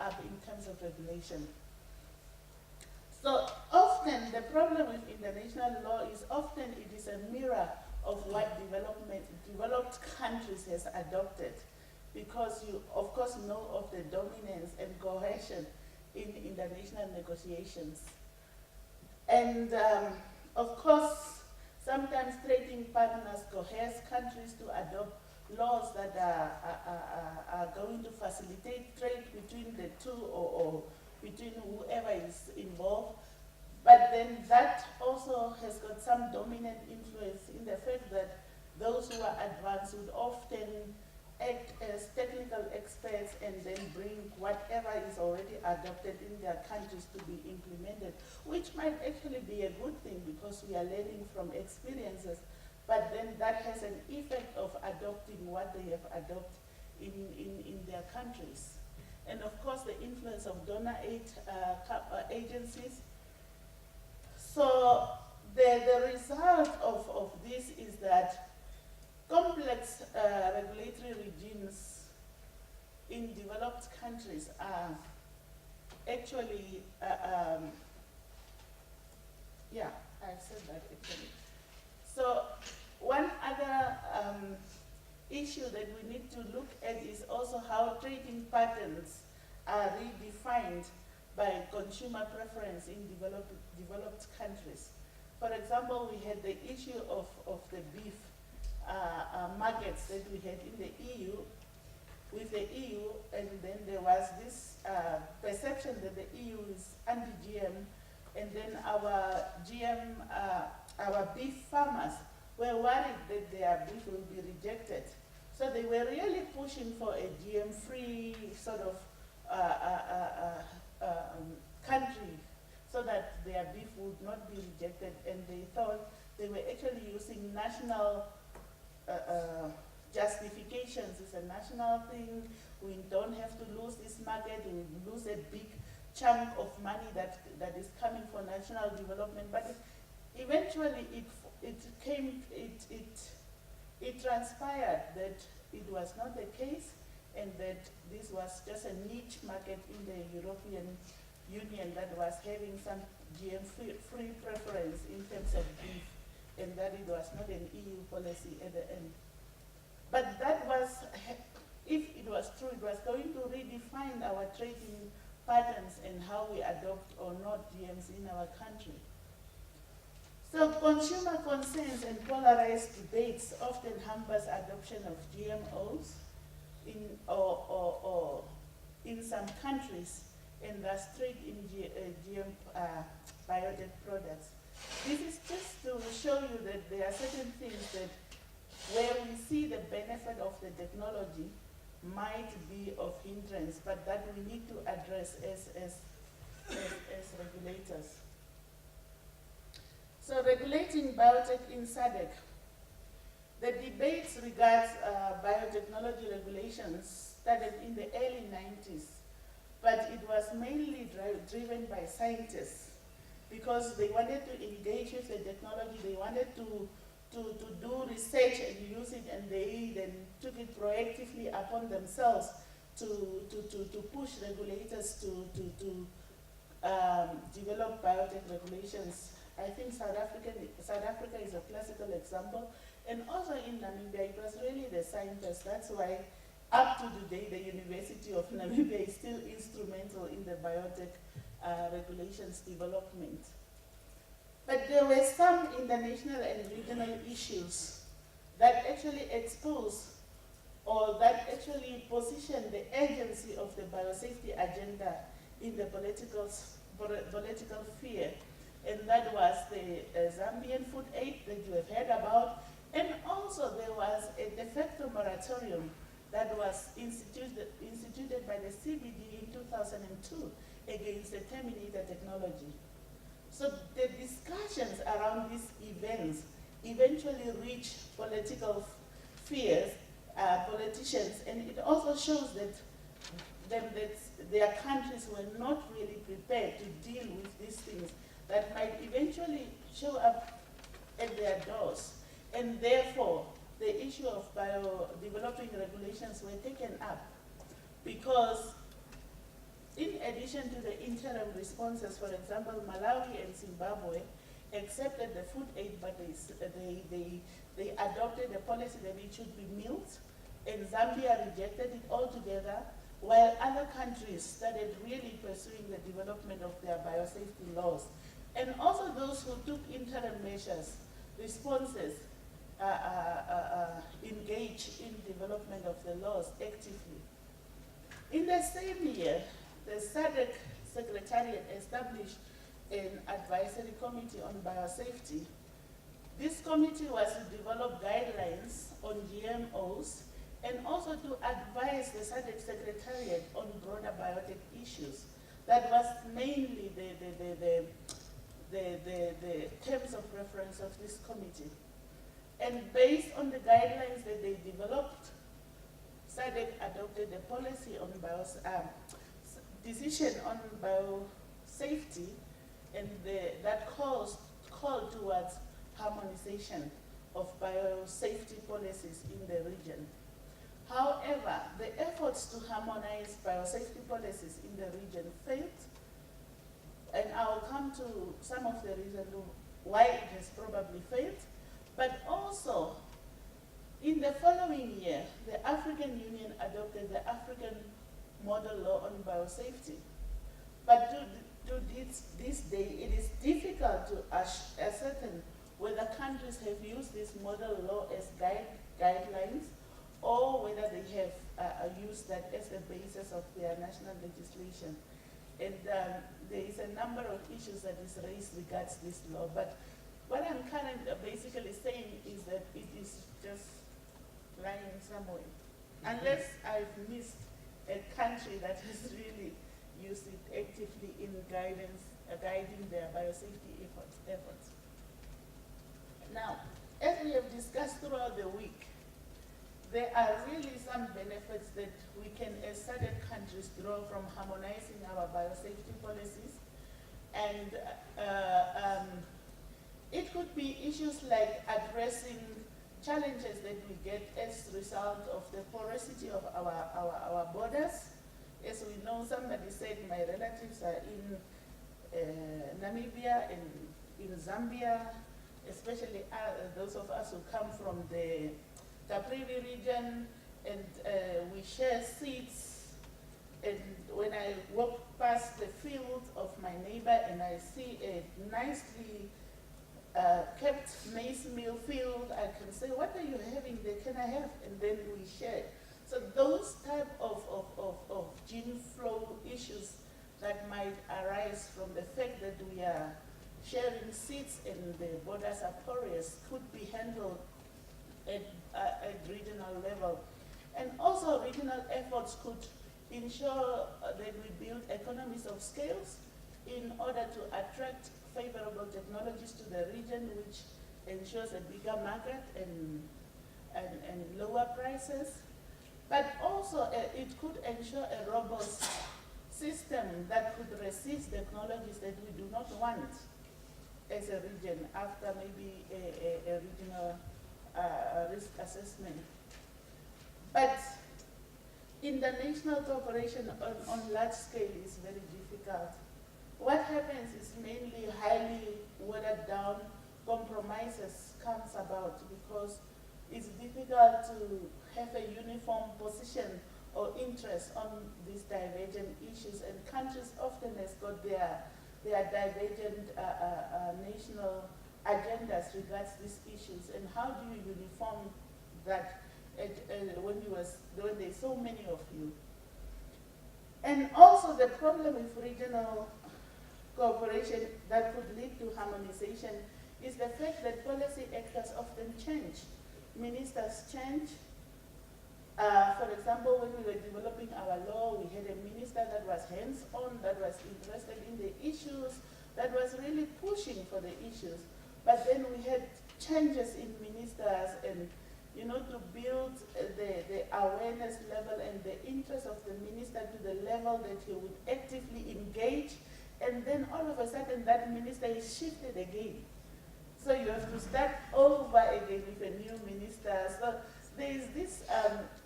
up in terms of regulation. So often the problem with international law is often it is a mirror of what developed countries has adopted, because you of course know of the dominance and coercion in international negotiations. And of course, sometimes trading partners coerce countries to adopt laws that are going to facilitate trade between the two, or between whoever is involved. But then that also has got some dominant influence in the fact that those who are advanced would often act as technical experts and then bring whatever is already adopted in their countries to be implemented, which might actually be a good thing because we are learning from experiences, but then that has an effect of adopting what they have adopted in their countries. And of course the influence of donor aid agencies. So the result of this is that complex regulatory regimes in developed countries are actually, yeah, I've said that actually. So one other issue that we need to look at is also how trading patterns are redefined by consumer preference in developed countries. For example, we had the issue of the beef markets that we had in the EU, with the EU, and then there was this perception that the EU is anti-GM, and then our GM, our beef farmers were worried that their beef will be rejected. So they were really pushing for a GM-free sort of country, so that their beef would not be rejected, and they thought they were actually using national justifications. It's a national thing. We don't have to lose this market. We lose a big chunk of money that is coming for national development. But eventually, it transpired that it was not the case, and that this was just a niche market in the European Union that was having some GM-free preference in terms of beef, and that it was not an EU policy at the end. But that was, if it was true, it was going to redefine our trading patterns and how we adopt or not GMs in our country. So consumer concerns and polarized debates often hampers adoption of GMOs or in some countries, and thus trade in GM biotech products. This is just to show you that there are certain things that where we see the benefit of the technology might be of hindrance, but that we need to address as regulators. So regulating biotech in SADC. The debates regards biotechnology regulations started in the early 90s, but it was mainly driven by scientists because they wanted to engage with the technology, they wanted to do research and use it, and they then took it proactively upon themselves to push regulators to develop biotech regulations. I think South Africa is a classical example, and also in Namibia it was really the scientists. That's why up to today the University of Namibia is still instrumental in the biotech regulations development. But there were some international and regional issues that actually expose or that actually position the agency of the biosafety agenda in the political sphere. And that was the Zambian food aid that you have heard about. And also there was a de facto moratorium that was instituted by the CBD in 2002 against the Terminator technology. So the discussions around these events eventually reach political spheres, politicians, and it also shows that their countries were not really prepared to deal with these things that might eventually show up at their doors. And therefore, the issue of developing regulations were taken up because addition to the interim responses, for example, Malawi and Zimbabwe accepted the food aid, but they adopted a policy that it should be milled, and Zambia rejected it altogether, while other countries started really pursuing the development of their biosafety laws. And also those who took interim measures, responses, engage in development of the laws actively. In the same year, the SADC Secretariat established an advisory committee on biosafety. This committee was to develop guidelines on GMOs and also to advise the SADC Secretariat on broader biotech issues. That was mainly the terms of reference of this committee. And based on the guidelines that they developed, SADC adopted a policy on decision on biosafety, and that called towards harmonization of biosafety policies in the region. However, the efforts to harmonize biosafety policies in the region failed, and I'll come to some of the reasons why it has probably failed. But also, in the following year, the African Union adopted the African Model Law on Biosafety. But to this day, it is difficult to ascertain whether countries have used this model law as guidelines, or whether they have used that as the basis of their national legislation. And there is a number of issues that is raised regards this law. But what I'm basically saying is that it is just lying somewhere. Unless I've missed a country that has really used it actively in guiding their biosafety efforts. Now, as we have discussed throughout the week, there are really some benefits that we can, as SADC countries, draw from harmonizing our biosafety policies. And it could be issues like addressing challenges that we get as a result of the porosity of our borders. As we know, somebody said my relatives are in Namibia and in Zambia, especially those of us who come from the Caprivi region, and we share seats. And when I walk past the field of my neighbor and I see a nicely kept maize meal field, I can say, what are you having there? Can I have? And then we share. So those type of gene flow issues that might arise from the fact that we are sharing seeds and the borders are porous could be handled at regional level. And also regional efforts could ensure that we build economies of scales in order to attract favorable technologies to the region, which ensures a bigger market and lower prices. But also it could ensure a robust system that could resist technologies that we do not want as a region after maybe a regional risk assessment. But international cooperation on large scale is very difficult. What happens is mainly highly watered down compromises comes about because it's difficult to have a uniform position or interest on these divergent issues, and countries often has got their divergent national agendas regards these issues. And how do you uniform that when there's so many of you? And also the problem with regional cooperation that could lead to harmonization is the fact that policy actors often change. Ministers change. For example, when we were developing our law, we had a minister that was hands-on, that was interested in the issues, that was really pushing for the issues. But then we had changes in ministers, and to build the awareness level and the interest of the minister to the level that he would actively engage, and then all of a sudden that minister is shifted again. So you have to start over again with a new minister. So there is this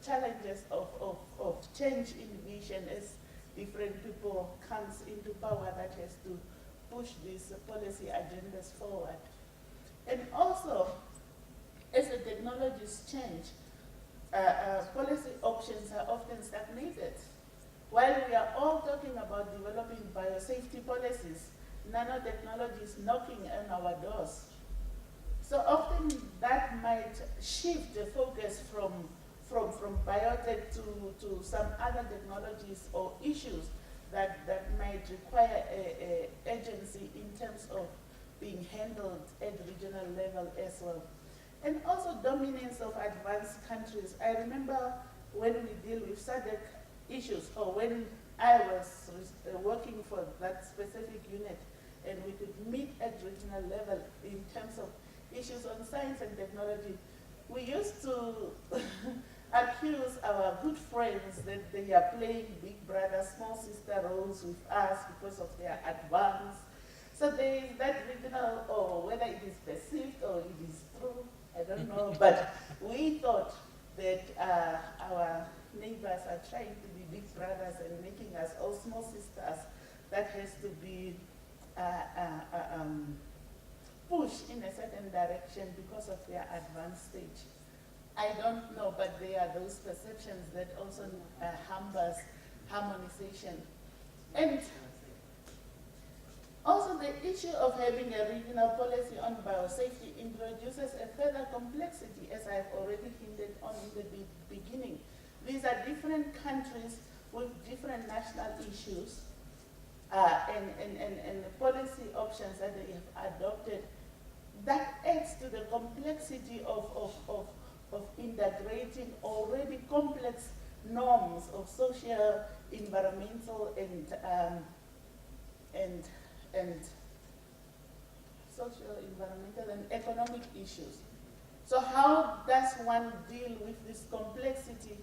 challenges of change in vision as different people comes into power that has to push these policy agendas forward. And also, as the technologies change, policy options are often stagnated. While we are all talking about developing biosafety policies, nanotechnology is knocking on our doors. So often that might shift the focus from biotech to some other technologies or issues that might require a agency in terms of being handled at regional level as well. And also dominance of advanced countries. I remember when we deal with SADC issues, or when I was working for that specific unit, and we could meet at regional level in terms of issues on science and technology, we used to accuse our good friends that they are playing big brother, small sister roles with us because of their advance. So there is that regional, or whether it is perceived or it is true, I don't know, but we thought that our neighbors are trying to be big brothers and making us all small sisters. That has to be pushed in a certain direction because of their advanced stage. I don't know, but there are those perceptions that also hampers harmonization. And also the issue of having a regional policy on biosafety introduces a further complexity, as I've already hinted on in the beginning. These are different countries with different national issues and the policy options that they have adopted. That adds to the complexity of integrating already complex norms of social, environmental, and social, environmental, and economic issues. So how does one deal with this complexity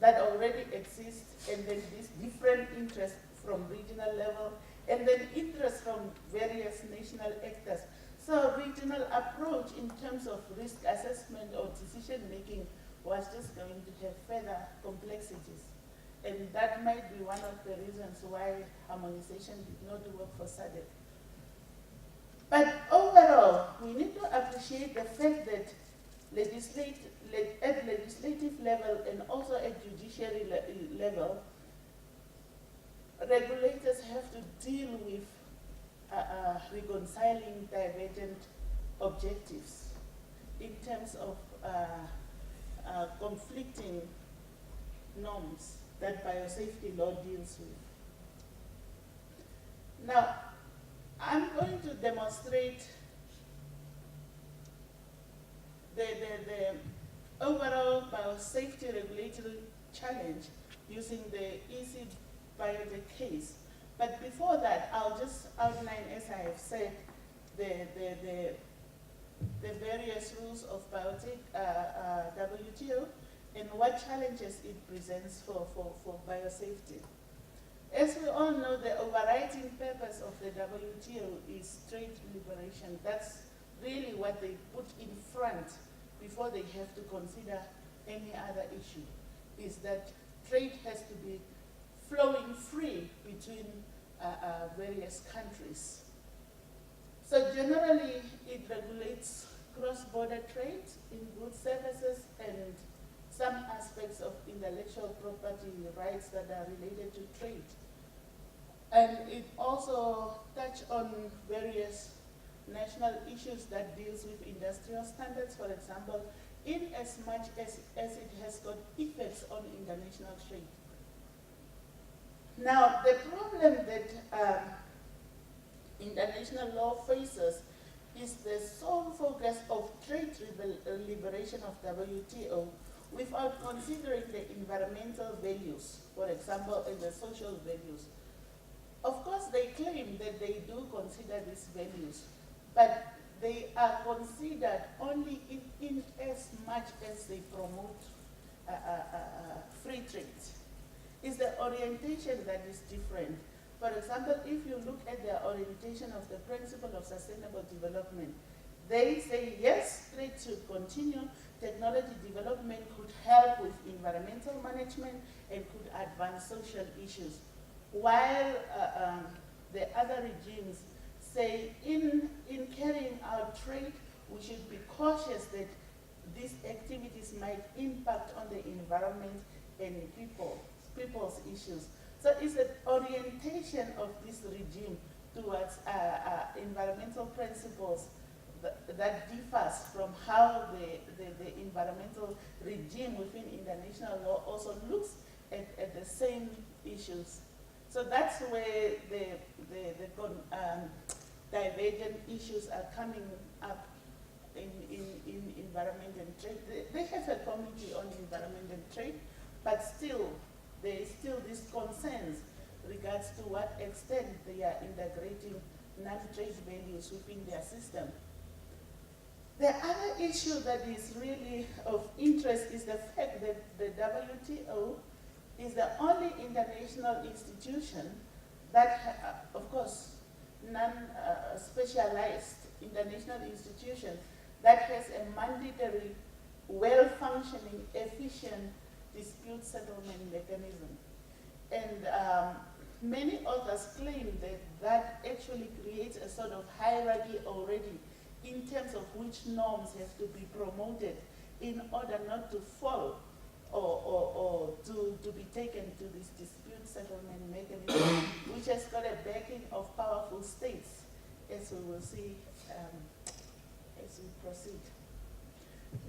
that already exists, and then these different interests from regional level, and then interests from various national actors? So regional approach in terms of risk assessment or decision making was just going to have further complexities. And that might be one of the reasons why harmonization did not work for SADC. But overall, we need to appreciate the fact that at legislative level and also at judiciary level, regulators have to deal with reconciling divergent objectives in terms of conflicting norms that biosafety law deals with. Now, I'm going to demonstrate the overall biosafety regulatory challenge using the EC biotech case. But before that, I'll just outline, as I have said, the various rules of biotech, WTO, and what challenges it presents for biosafety. As we all know, the overriding purpose of the WTO is trade liberation. That's really what they put in front before they have to consider any other issue, is that trade has to be flowing free between various countries. So generally, it regulates cross-border trade in goods, services, and some aspects of intellectual property rights that are related to trade. And it also touches on various national issues that deals with industrial standards, for example, in as much as it has got effects on international trade. Now, the problem that international law faces is the sole focus of trade liberation of WTO without considering the environmental values, for example, and the social values. Of course, they claim that they do consider these values, but they are considered only in as much as they promote free trade. It's the orientation that is different. For example, if you look at the orientation of the principle of sustainable development, they say, yes, trade should continue, technology development could help with environmental management and could advance social issues. While the other regimes say in carrying out trade, we should be cautious that these activities might impact on the environment and people's issues. So it's an orientation of this regime towards environmental principles that differs from how the environmental regime within international law also looks at the same issues. So that's where the divergent issues are coming up in environment and trade. They have a committee on environment and trade, but still, there is still this concerns regards to what extent they are integrating non-trade values within their system. The other issue that is really of interest is the fact that the WTO is the only international institution that, of course, non-specialized international institution that has a mandatory, well-functioning, efficient dispute settlement mechanism. And many authors claim that that actually creates a sort of hierarchy already in terms of which norms have to be promoted in order not to fall or to be taken to this dispute settlement mechanism, which has got a backing of powerful states, as we will see as we proceed.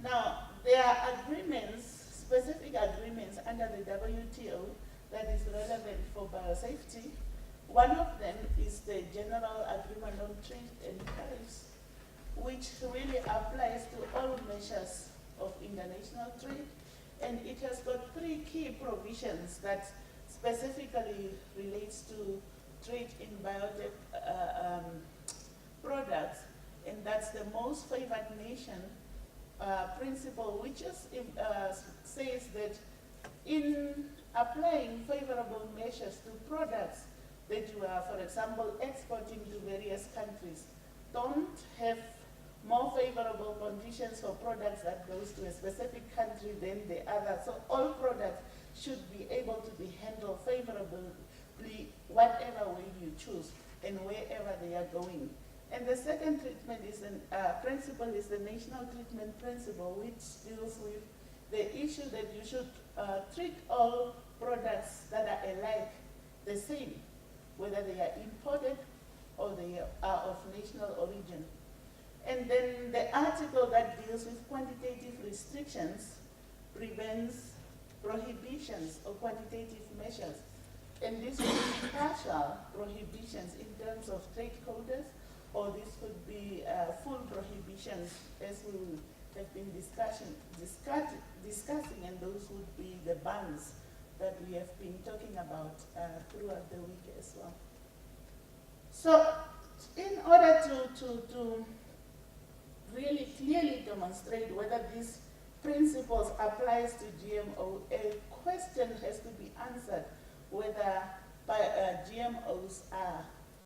Now, there are agreements, specific agreements under the WTO that is relevant for biosafety. One of them is the General Agreement on Trade and Tariffs, which really applies to all measures of international trade, and it has got three key provisions that specifically relates to trade in biotech products, and that's the most favored nation principle, which is, says that in applying favorable measures to products that you are, for example, exporting to various countries, don't have more favorable conditions for products that goes to a specific country than the other. So all products should be able to be handled favorably, whatever way you choose and wherever they are going. And the second treatment is principle is the national treatment principle, which deals with the issue that you should treat all products that are alike the same, whether they are imported or they are of national origin. And then the article that deals with quantitative restrictions prevents prohibitions or quantitative measures. And this would be partial prohibitions in terms of trade quotas, or this could be full prohibitions, as we have been discussing, and those would be the bans that we have been talking about throughout the week as well. So, in order to really clearly demonstrate whether these principles applies to GMO, a question has to be answered whether GMOs are